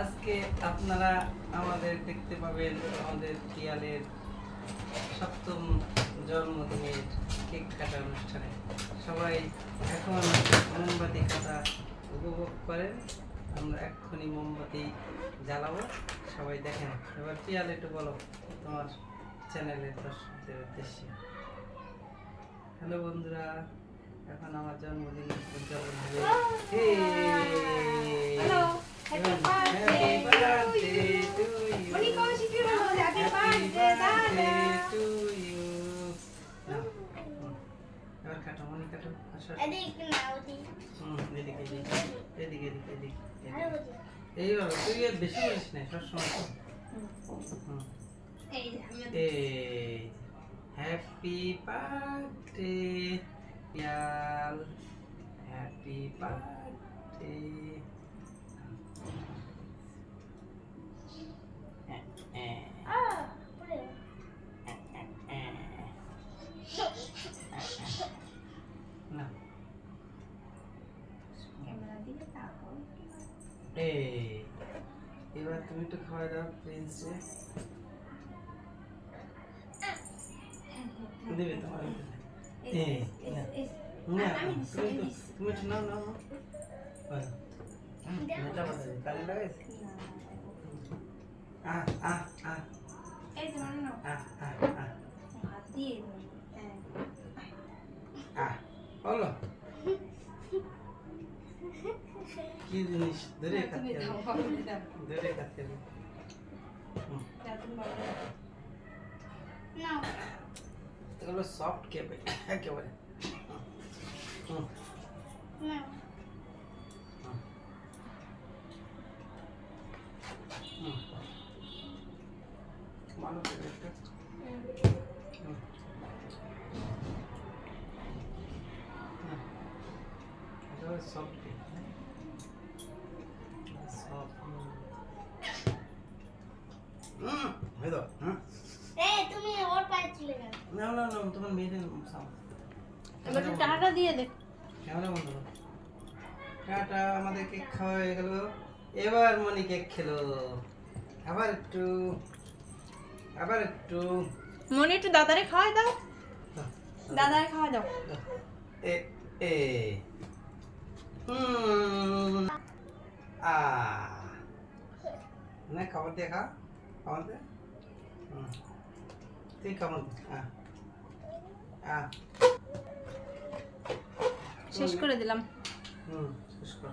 আজকে আপনারা আমাদের দেখতে পাবেন আমাদের পিয়ালের ৭ম জন্মদিনের কেক কাটা অনুষ্ঠানে। সবাই এখন মোমবাতি কাটা উপভোগ করেন। আমরা এক্ষুনি মোমবাতি জ্বালাবো, সবাই দেখেন। এবার পিয়াল একটু বলো তোমার চ্যানেলের দর্শকদের উদ্দেশ্যে। হ্যালো বন্ধুরা, এখন আমার জন্মদিন উদযাপন হবে। Happy birthday to you. Happy birthday to you. এবার কাটো, মনি কাটো। এদিকে এদিকে। এইবার তুই বেশি বলিস না, সবসময়। Happy birthday Piyal, happy birthday. এবার তুমি একটু খাওয়া দাও প্রিন্সে। দেবে তোমার তুমি একটু নাও নাও কালি লাগাইছে। বলো কি জিনিস ধরে খাতে ধরে খাতে এগুলো সফট কেক একেবারে। সফট কেক তুমি ওর পায়ে চলে গেল। না তোমার মেয়েদের সামনে এবার টাটা দিয়ে দে। কেমন বন্ধু টাটা, আমাদের কেক খাওয়া হয়ে গেল। এবার মনি কেক খেলো। আবার একটু মনি একটু দাদারে খাওয়াই দাও, দাদারে খাওয়া দাও। এ এ আ না খাবার দিয়ে খা, খাবার দে। তুই খাবার শেষ করে দিলাম। শেষ কর।